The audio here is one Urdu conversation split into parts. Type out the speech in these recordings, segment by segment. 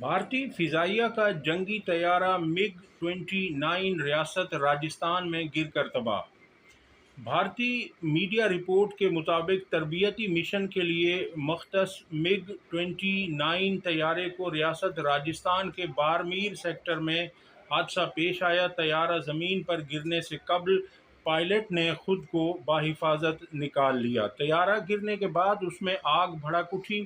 بھارتی فضائیہ کا جنگی طیارہ MiG-29 ریاست راجستھان میں گر کر تباہ۔ بھارتی میڈیا رپورٹ کے مطابق تربیتی مشن کے لیے مختص MiG-29 طیارے کو ریاست راجستھان کے بارمیر سیکٹر میں حادثہ پیش آیا۔ طیارہ زمین پر گرنے سے قبل پائلٹ نے خود کو بحفاظت نکال لیا۔ طیارہ گرنے کے بعد اس میں آگ بھڑک اٹھی،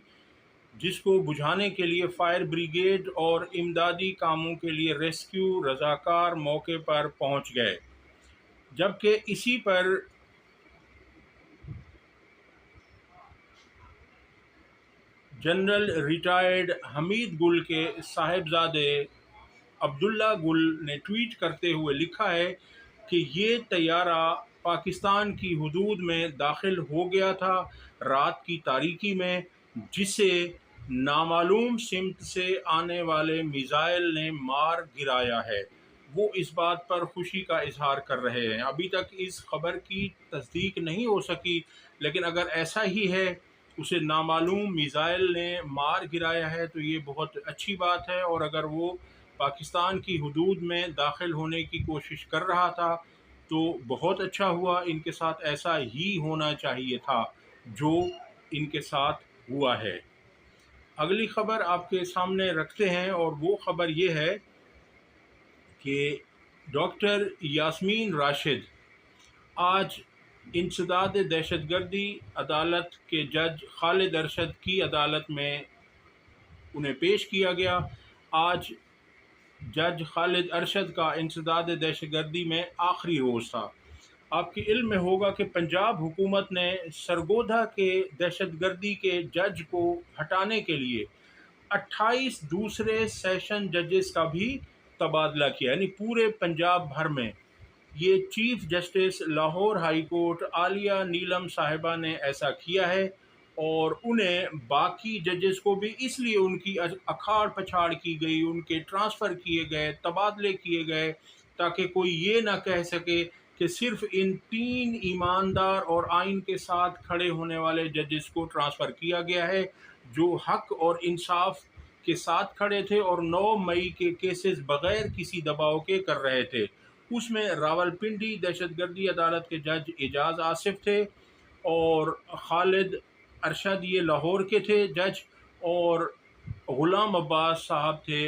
جس کو بجھانے کے لیے فائر بریگیڈ اور امدادی کاموں کے لیے ریسکیو رضاکار موقع پر پہنچ گئے، جبکہ اسی پر جنرل ریٹائرڈ حمید گل کے صاحبزادے عبداللہ گل نے ٹویٹ کرتے ہوئے لکھا ہے کہ یہ طیارہ پاکستان کی حدود میں داخل ہو گیا تھا رات کی تاریکی میں، جسے نامعلوم سمت سے آنے والے میزائل نے مار گرایا ہے۔ وہ اس بات پر خوشی کا اظہار کر رہے ہیں۔ ابھی تک اس خبر کی تصدیق نہیں ہو سکی، لیکن اگر ایسا ہی ہے، اسے نامعلوم میزائل نے مار گرایا ہے، تو یہ بہت اچھی بات ہے، اور اگر وہ پاکستان کی حدود میں داخل ہونے کی کوشش کر رہا تھا تو بہت اچھا ہوا۔ ان کے ساتھ ایسا ہی ہونا چاہیے تھا جو ان کے ساتھ ہوا ہے۔ اگلی خبر آپ کے سامنے رکھتے ہیں، اور وہ خبر یہ ہے کہ ڈاکٹر یاسمین راشد آج انسداد دہشت گردی عدالت کے جج خالد ارشد کی عدالت میں انہیں پیش کیا گیا۔ آج جج خالد ارشد کا انسداد دہشت گردی میں آخری روز تھا۔ آپ کے علم میں ہوگا کہ پنجاب حکومت نے سرگودھا کے دہشت گردی کے جج کو ہٹانے کے لیے 28 دوسرے سیشن ججز کا بھی تبادلہ کیا، یعنی پورے پنجاب بھر میں۔ یہ chief justice Lahore high court عالیہ نیلم صاحبہ نے ایسا کیا ہے، اور انہیں باقی ججز کو بھی اس لیے ان کی اکھاڑ پچھاڑ کی گئی، ان کے ٹرانسفر کیے گئے، تبادلے کیے گئے، تاکہ کوئی یہ نہ کہہ سکے کہ صرف ان 3 ایماندار اور آئین کے ساتھ کھڑے ہونے والے ججز کو ٹرانسفر کیا گیا ہے، جو حق اور انصاف کے ساتھ کھڑے تھے اور 9 مئی کے کیسز بغیر کسی دباؤ کے کر رہے تھے۔ اس میں راولپنڈی دہشت گردی عدالت کے جج اعجاز آصف تھے، اور خالد ارشد یہ لاہور کے تھے جج، اور غلام عباس صاحب تھے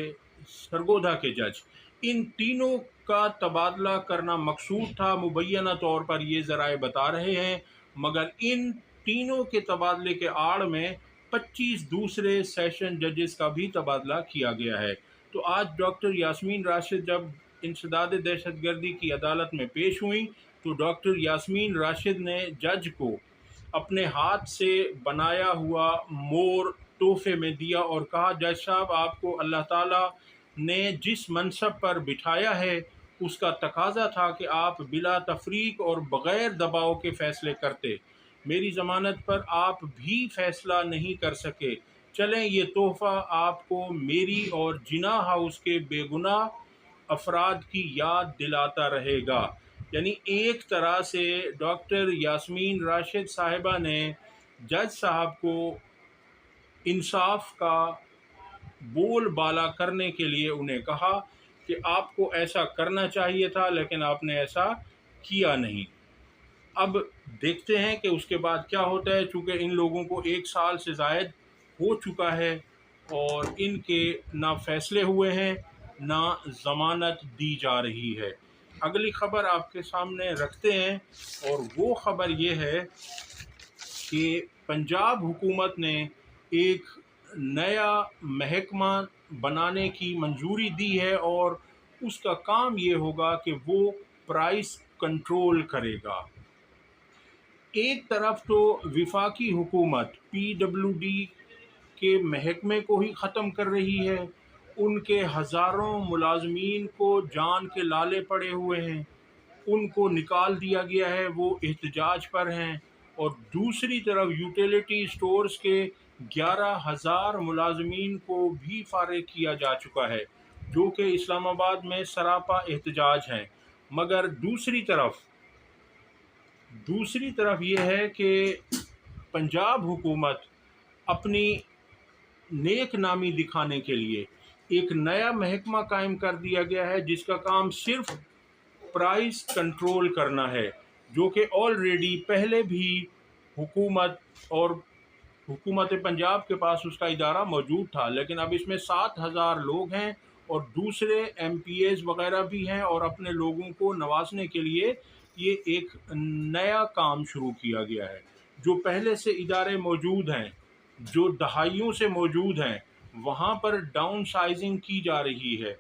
سرگودھا کے جج۔ ان تینوں کا تبادلہ کرنا مقصود تھا، مبینہ طور پر یہ ذرائع بتا رہے ہیں، مگر ان تینوں کے تبادلے کے آڑ میں 25 دوسرے سیشن ججز کا بھی تبادلہ کیا گیا ہے۔ تو آج ڈاکٹر یاسمین راشد جب انسداد دہشت گردی کی عدالت میں پیش ہوئیں، تو ڈاکٹر یاسمین راشد نے جج کو اپنے ہاتھ سے بنایا ہوا مور تحفے میں دیا اور کہا، جج صاحب، آپ کو اللہ تعالیٰ نے جس منصب پر بٹھایا ہے اس کا تقاضا تھا کہ آپ بلا تفریق اور بغیر دباؤ کے فیصلے کرتے۔ میری ضمانت پر آپ بھی فیصلہ نہیں کر سکے، چلیں یہ تحفہ آپ کو میری اور جناح ہاؤس کے بے گناہ افراد کی یاد دلاتا رہے گا۔ یعنی ایک طرح سے ڈاکٹر یاسمین راشد صاحبہ نے جج صاحب کو انصاف کا بول بالا کرنے کے لیے انہیں کہا کہ آپ کو ایسا کرنا چاہیے تھا، لیکن آپ نے ایسا کیا نہیں۔ اب دیکھتے ہیں کہ اس کے بعد کیا ہوتا ہے، چونکہ ان لوگوں کو 1 سال سے زائد ہو چکا ہے، اور ان کے نہ فیصلے ہوئے ہیں نہ ضمانت دی جا رہی ہے۔ اگلی خبر آپ کے سامنے رکھتے ہیں، اور وہ خبر یہ ہے کہ پنجاب حکومت نے ایک نیا محکمہ بنانے کی منظوری دی ہے، اور اس کا کام یہ ہوگا کہ وہ پرائس کنٹرول کرے گا۔ ایک طرف تو وفاقی حکومت PWD کے محکمے کو ہی ختم کر رہی ہے، ان کے ہزاروں ملازمین کو جان کے لالے پڑے ہوئے ہیں، ان کو نکال دیا گیا ہے، وہ احتجاج پر ہیں، اور دوسری طرف یوٹیلیٹی سٹورز کے 11,000 ملازمین کو بھی فارغ کیا جا چکا ہے، جو کہ اسلام آباد میں سراپا احتجاج ہیں۔ مگر دوسری طرف یہ ہے کہ پنجاب حکومت اپنی نیک نامی دکھانے کے لیے ایک نیا محکمہ قائم کر دیا گیا ہے جس کا کام صرف پرائز کنٹرول کرنا ہے، جو کہ آلریڈی پہلے بھی حکومت اور حکومت پنجاب کے پاس اس کا ادارہ موجود تھا، لیکن اب اس میں 7,000 لوگ ہیں اور دوسرے ایم پی ایز وغیرہ بھی ہیں، اور اپنے لوگوں کو نوازنے کے لیے یہ ایک نیا کام شروع کیا گیا ہے۔ جو پہلے سے ادارے موجود ہیں، جو دہائیوں سے موجود ہیں، وہاں پر ڈاؤن سائزنگ کی جا رہی ہے،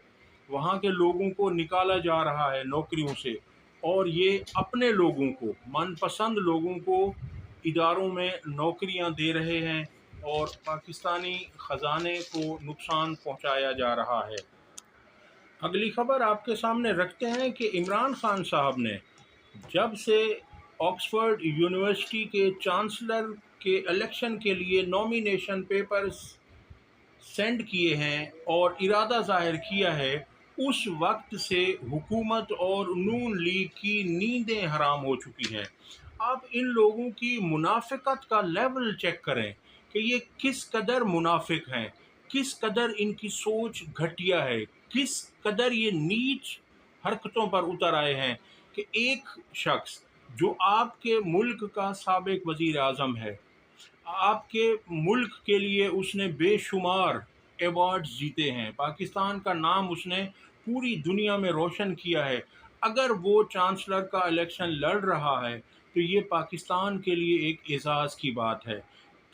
وہاں کے لوگوں کو نکالا جا رہا ہے نوکریوں سے، اور یہ اپنے لوگوں کو، من پسند لوگوں کو اداروں میں نوکریاں دے رہے ہیں، اور پاکستانی خزانے کو نقصان پہنچایا جا رہا ہے۔ اگلی خبر آپ کے سامنے رکھتے ہیں کہ عمران خان صاحب نے جب سے آکسفورڈ یونیورسٹی کے چانسلر کے الیکشن کے لیے نامینیشن پیپرز سینڈ کیے ہیں اور ارادہ ظاہر کیا ہے، اس وقت سے حکومت اور نون لیگ کی نیندیں حرام ہو چکی ہیں۔ آپ ان لوگوں کی منافقت کا لیول چیک کریں کہ یہ کس قدر منافق ہیں، کس قدر ان کی سوچ گھٹیا ہے، کس قدر یہ نیچ حرکتوں پر اتر آئے ہیں کہ ایک شخص جو آپ کے ملک کا سابق وزیر اعظم ہے، آپ کے ملک کے لیے اس نے بے شمار ایوارڈز جیتے ہیں، پاکستان کا نام اس نے پوری دنیا میں روشن کیا ہے، اگر وہ چانسلر کا الیکشن لڑ رہا ہے تو یہ پاکستان کے لیے ایک اعزاز کی بات ہے۔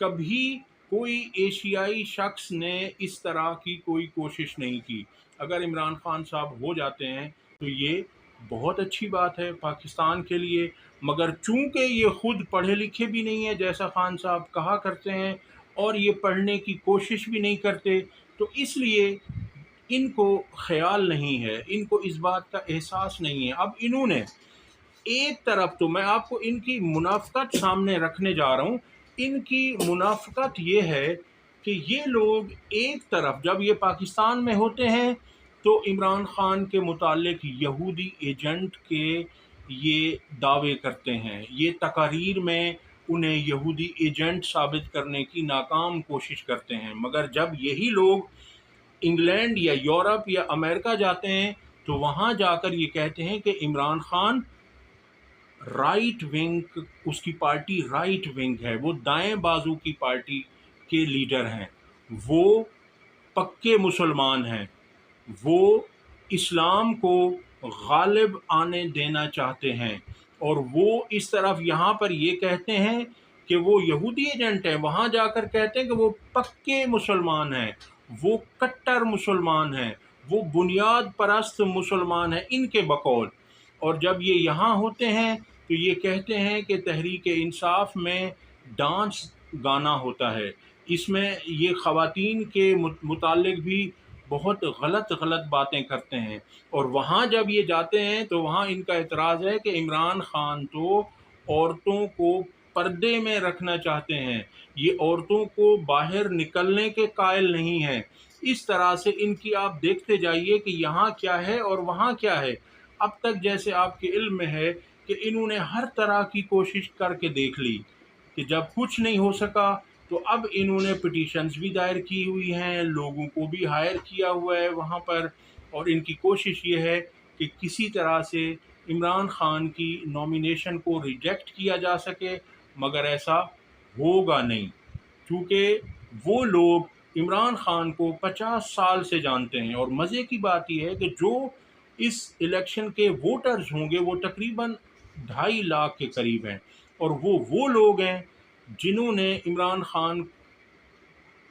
کبھی کوئی ایشیائی شخص نے اس طرح کی کوئی کوشش نہیں کی۔ اگر عمران خان صاحب ہو جاتے ہیں تو یہ بہت اچھی بات ہے پاکستان کے لیے، مگر چونکہ یہ خود پڑھے لکھے بھی نہیں ہیں جیسا خان صاحب کہا کرتے ہیں، اور یہ پڑھنے کی کوشش بھی نہیں کرتے، تو اس لیے ان کو خیال نہیں ہے، ان کو اس بات کا احساس نہیں ہے۔ اب انہوں نے ایک طرف، تو میں آپ کو ان کی منافقت سامنے رکھنے جا رہا ہوں، ان کی منافقت یہ ہے کہ یہ لوگ ایک طرف جب یہ پاکستان میں ہوتے ہیں تو عمران خان کے متعلق یہودی ایجنٹ کے یہ دعوے کرتے ہیں، یہ تقاریر میں انہیں یہودی ایجنٹ ثابت کرنے کی ناکام کوشش کرتے ہیں، مگر جب یہی لوگ انگلینڈ یا یورپ یا امریکہ جاتے ہیں تو وہاں جا کر یہ کہتے ہیں کہ عمران خان رائٹ ونگ، اس کی پارٹی رائٹ ونگ ہے، وہ دائیں بازو کی پارٹی کے لیڈر ہیں، وہ پکے مسلمان ہیں، وہ اسلام کو غالب آنے دینا چاہتے ہیں، اور وہ اس طرف یہاں پر یہ کہتے ہیں کہ وہ یہودی ایجنٹ ہیں، وہاں جا کر کہتے ہیں کہ وہ پکے مسلمان ہیں، وہ کٹر مسلمان ہیں، وہ بنیاد پرست مسلمان ہیں ان کے بقول، اور جب یہ یہاں ہوتے ہیں تو یہ کہتے ہیں کہ تحریک انصاف میں ڈانس گانا ہوتا ہے، اس میں یہ خواتین کے متعلق بھی بہت غلط باتیں کرتے ہیں، اور وہاں جب یہ جاتے ہیں تو وہاں ان کا اعتراض ہے کہ عمران خان تو عورتوں کو پردے میں رکھنا چاہتے ہیں، یہ عورتوں کو باہر نکلنے کے قائل نہیں ہیں۔ اس طرح سے ان کی آپ دیکھتے جائیے کہ یہاں کیا ہے اور وہاں کیا ہے۔ اب تک جیسے آپ کے علم میں ہے کہ انہوں نے ہر طرح کی کوشش کر کے دیکھ لی، کہ جب کچھ نہیں ہو سکا تو اب انہوں نے پٹیشنز بھی دائر کی ہوئی ہیں، لوگوں کو بھی ہائر کیا ہوا ہے وہاں پر، اور ان کی کوشش یہ ہے کہ کسی طرح سے عمران خان کی نامینیشن کو ریجیکٹ کیا جا سکے، مگر ایسا ہوگا نہیں، کیونکہ وہ لوگ عمران خان کو 50 سال سے جانتے ہیں، اور مزے کی بات یہ ہے کہ جو اس الیکشن کے ووٹرز ہوں گے وہ تقریباً 2.5 لاکھ کے قریب ہیں، اور وہ لوگ ہیں جنہوں نے عمران خان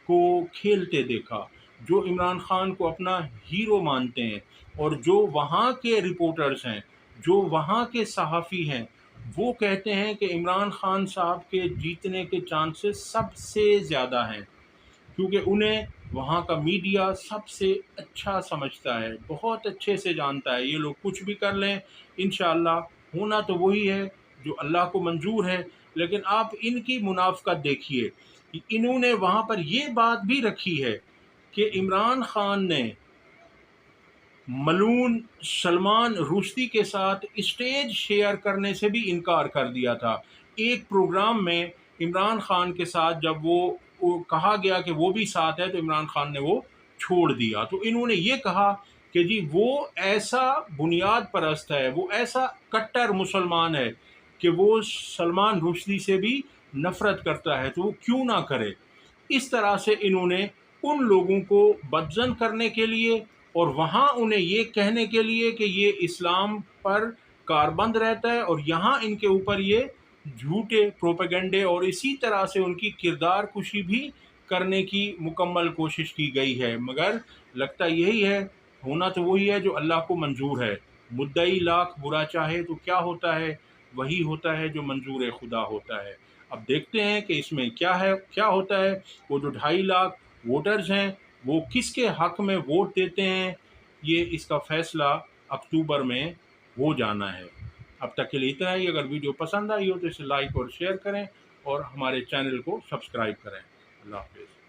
کو کھیلتے دیکھا، جو عمران خان کو اپنا ہیرو مانتے ہیں، اور جو وہاں کے رپورٹرز ہیں، جو وہاں کے صحافی ہیں، وہ کہتے ہیں کہ عمران خان صاحب کے جیتنے کے چانسز سب سے زیادہ ہیں، کیونکہ انہیں وہاں کا میڈیا سب سے اچھا سمجھتا ہے، بہت اچھے سے جانتا ہے، یہ لوگ کچھ بھی کر لیں انشاءاللہ ہونا تو وہی ہے جو اللہ کو منظور ہے۔ لیکن آپ ان کی منافقت دیکھیے، انہوں نے وہاں پر یہ بات بھی رکھی ہے کہ عمران خان نے ملعون سلمان رشدی کے ساتھ اسٹیج شیئر کرنے سے بھی انکار کر دیا تھا۔ ایک پروگرام میں عمران خان کے ساتھ جب وہ کہا گیا کہ وہ بھی ساتھ ہے تو عمران خان نے وہ چھوڑ دیا۔ تو انہوں نے یہ کہا کہ جی وہ ایسا بنیاد پرست ہے، وہ ایسا کٹر مسلمان ہے کہ وہ سلمان رشدی سے بھی نفرت کرتا ہے، تو وہ کیوں نہ کرے۔ اس طرح سے انہوں نے ان لوگوں کو بدزن کرنے کے لیے اور وہاں انہیں یہ کہنے کے لیے کہ یہ اسلام پر کاربند رہتا ہے، اور یہاں ان کے اوپر یہ جھوٹے پروپیگنڈے اور اسی طرح سے ان کی کردار کشی بھی کرنے کی مکمل کوشش کی گئی ہے۔ مگر لگتا یہی ہے، ہونا تو وہی ہے جو اللہ کو منظور ہے۔ مدعی لاکھ برا چاہے تو کیا ہوتا ہے، وہی ہوتا ہے جو منظور خدا ہوتا ہے۔ اب دیکھتے ہیں کہ اس میں کیا ہوتا ہے۔ وہ جو 2.5 لاکھ ووٹرز ہیں وہ کس کے حق میں ووٹ دیتے ہیں، یہ اس کا فیصلہ اکتوبر میں ہو جانا ہے۔ اب تک کے لیے اتنا ہی۔ اگر ویڈیو پسند آئی ہو تو اسے لائک اور شیئر کریں اور ہمارے چینل کو سبسکرائب کریں۔ اللہ حافظ۔